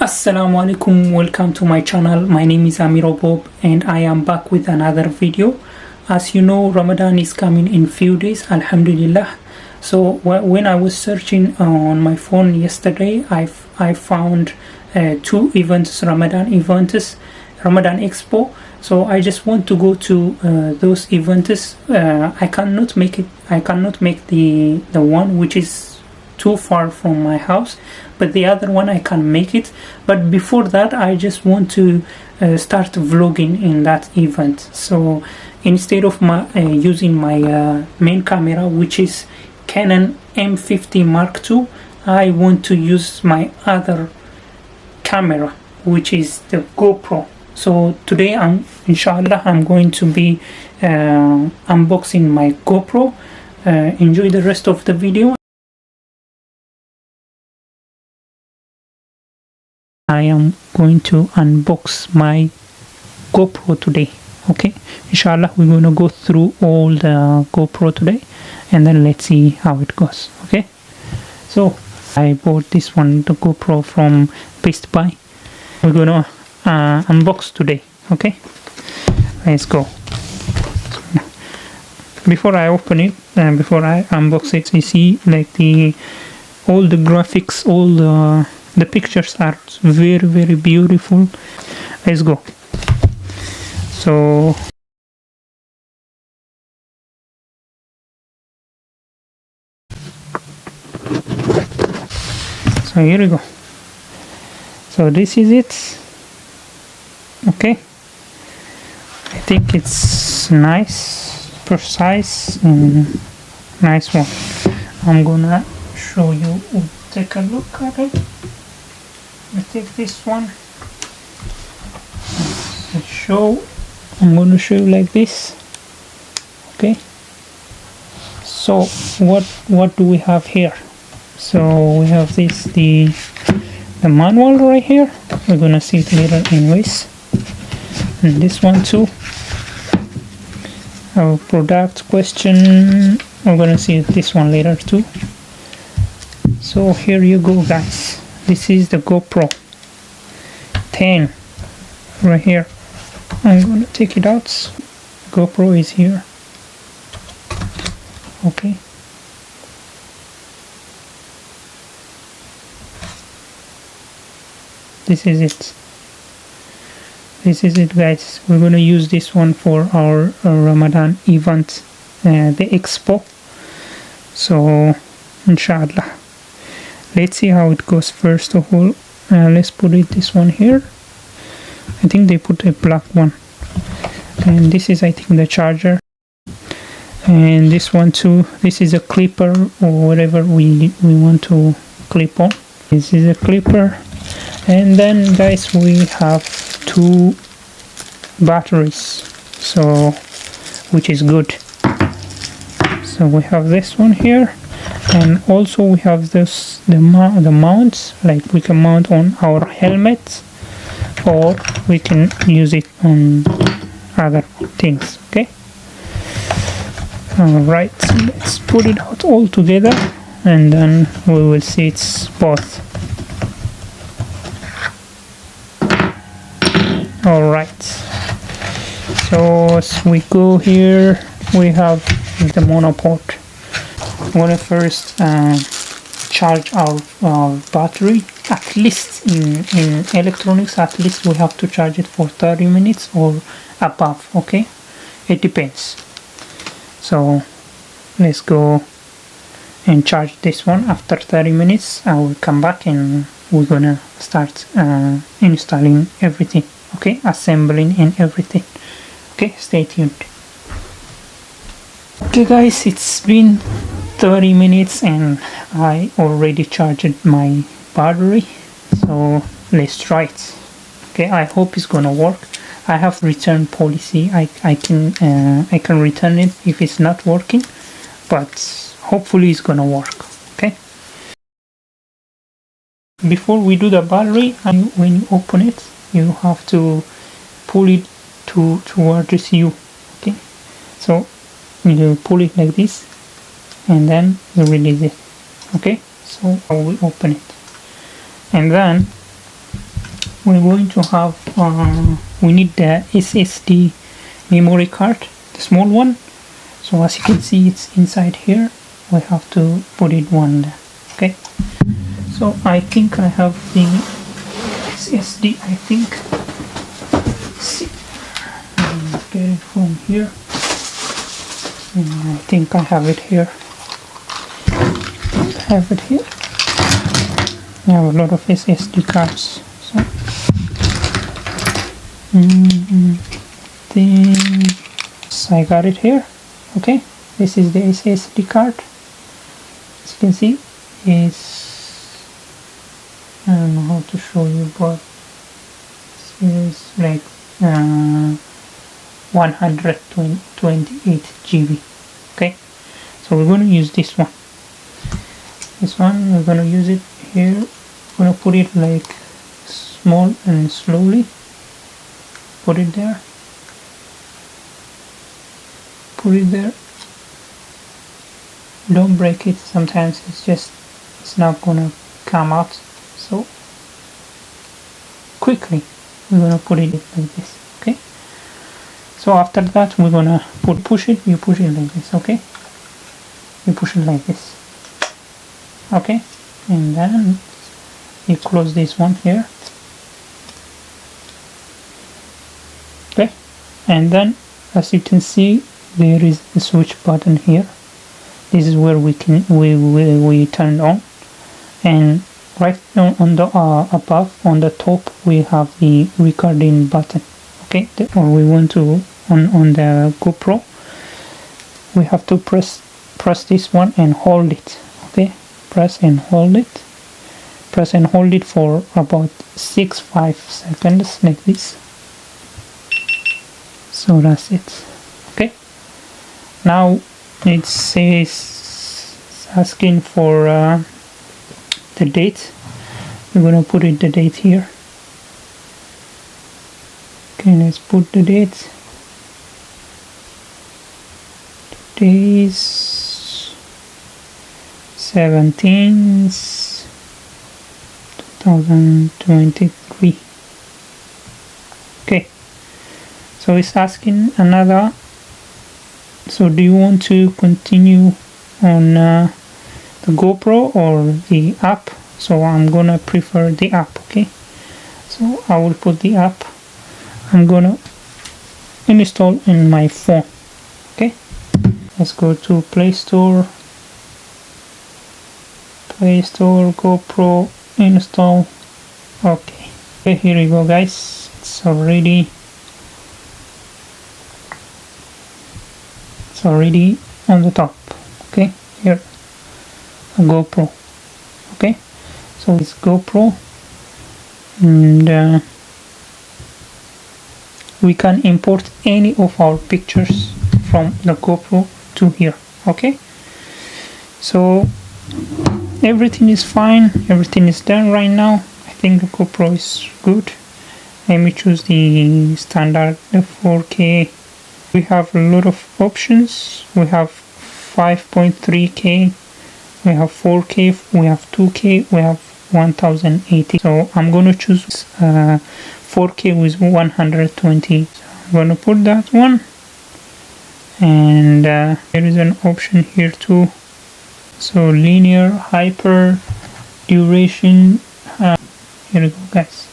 Assalamu alaikum, welcome to my channel. My name is Amiro Bob and I am back with another video. As you know, Ramadan is coming in few days, alhamdulillah. So when I was searching on my phone yesterday, I found two events, Ramadan events, Ramadan Expo. So I just want to go to those events. I cannot make the one which is too far from my house, but the other one I can make it. But before that, I just want to start vlogging in that event. So instead of using my main camera, which is Canon M50 Mark II, I want to use my other camera, which is the GoPro. So today inshallah I'm going to be unboxing my GoPro. Enjoy the rest of the video. I am going to unbox my GoPro today. Okay, inshallah we're going to go through all the GoPro today and then let's see how it goes. Okay, so I bought this one, the GoPro from Best Buy. We're going to unbox today. Okay, let's go. Before I open it and before I unbox it, you see like all the graphics, all the pictures are very beautiful. Let's go. So here we go. So this is it. Okay, I think it's nice, precise, and nice one. I'm gonna show you. Take a look at it. I take this one. I'm going to show you like this. Okay. So what do we have here? So we have the manual right here. We're gonna see it later anyways. And this one too. Our product question. We're gonna see this one later too. So here you go, guys. This is the GoPro 10 right here. I'm gonna take it out. GoPro is here. Okay. This is it, guys. We're gonna use this one for our Ramadan event, the expo. So inshallah, let's see how it goes. First of all, let's put this one here. I think they put a black one, and this is, I think, the charger, and this one too. This is a clipper or whatever we want to clip on. This is a clipper. And then, guys, we have two batteries, so which is good. So we have this one here, and also we have this the mounts, like we can mount on our helmet or we can use it on other things. Okay, all right, so let's put it out all together and then we will see it's both. All right, so as we go here, we have the monoport. I'm gonna first charge our battery. At least in electronics, at least we have to charge it for 30 minutes or above. Okay, it depends. So let's go and charge this one. After 30 minutes I will come back and we're gonna start installing everything. Okay, assembling and everything. Okay, stay tuned. Okay, guys, it's been 30 minutes and I already charged my battery, so let's try it. Okay, I hope it's gonna work. I have return policy. I can return it if it's not working, but hopefully it's gonna work. Okay, before we do the battery, when you open it, you have to pull it towards you. Okay, so you pull it like this and then you release it. Okay, so I will open it, and then we're going to have we need the SSD memory card, the small one. So as you can see, it's inside here. We have to put it one there. Okay, so I think I have the SSD. I think, let's see, get it from here. I think I have it here. I have a lot of SSD cards. So then I got it here. Okay, this is the SSD card. As you can see, it's, I don't know how to show you, but it's like 128 GB. Okay, so we're going to use this one. We're going to use it here. We're going to put it like small and slowly. Put it there. Put it there. Don't break it. Sometimes it's not gonna come out. So quickly we're gonna put it like this. Okay, so after that we're gonna push it. You push it like this. Okay, you push it like this. Okay, and then you close this one here. Okay, and then as you can see, there is the switch button here. This is where we turn on, and right now on the above on the top we have the recording button. Okay, or we want to on the GoPro, we have to press this one and hold it. Okay, press and hold it for about 5 seconds like this. So that's it. Okay, now it says asking for the date. We're gonna put the date here. Okay, let's put the date. Today's 17th 2023. Okay, so it's asking another. So do you want to continue on the GoPro or the app? So I'm gonna prefer the app. Okay, so I will put the app. I'm gonna install in my phone. Okay, let's go to Play Store, GoPro, install. Okay, here we go, guys. It's already on the top. Okay, here a GoPro. Okay, so it's GoPro, and we can import any of our pictures from the GoPro to here. Okay, so everything is fine, everything is done right now. I think the GoPro is good. Let me choose the standard, the 4K. We have a lot of options. We have 5.3K, we have 4K, we have 2K, we have 1080. So I'm going to choose 4K with 120. So I'm going to put that one, and there is an option here too. So linear, hyper, duration. Here we go, guys.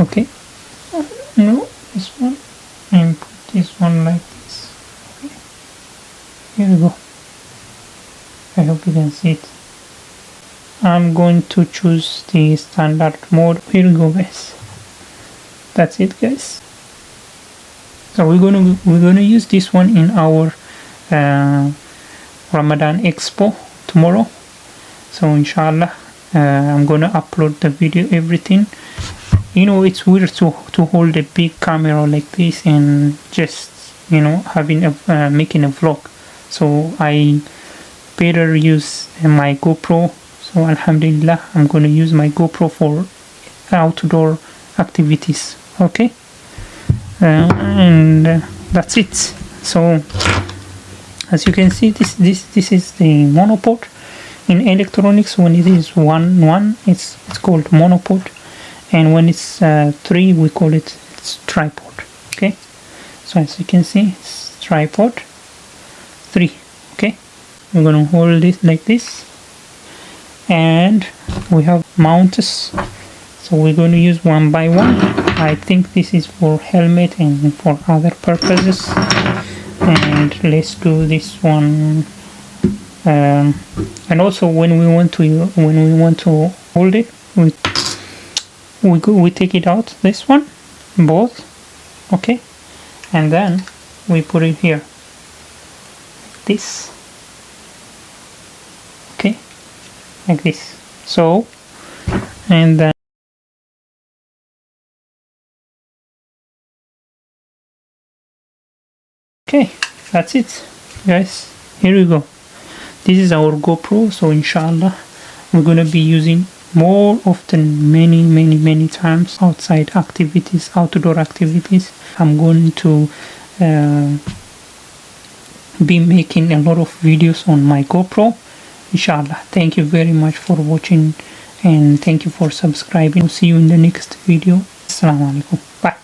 Okay, no, this one, and put this one like this. Okay. Here we go. I hope you can see it. I'm going to choose the standard mode. Here we go, guys. That's it, guys. So we're gonna use this one in our Ramadan Expo tomorrow. So inshallah, I'm gonna upload the video, everything. You know, it's weird to hold a big camera like this and just, you know, having a making a vlog. So I better use my GoPro. So alhamdulillah, I'm gonna use my GoPro for outdoor activities. Okay, and that's it. So as you can see, this is the monopod. In electronics, when it is one, it's called monopod, and when it's 3 we call it's tripod. Okay, so as you can see, it's tripod 3. Okay, we're gonna hold it like this, and we have mounts, so we're going to use one by one. I think this is for helmet and for other purposes, and let's do this one. And also when we want to hold it, we take it out, this one, both. Okay, and then we put it here, this. Okay, like this. So, and then okay, that's it, guys. Here we go. This is our GoPro, so inshallah we're gonna be using more often, many times, outside activities, outdoor activities. I'm going to be making a lot of videos on my GoPro, inshallah. Thank you very much for watching, and thank you for subscribing. See you in the next video. Assalamu alaikum. Bye.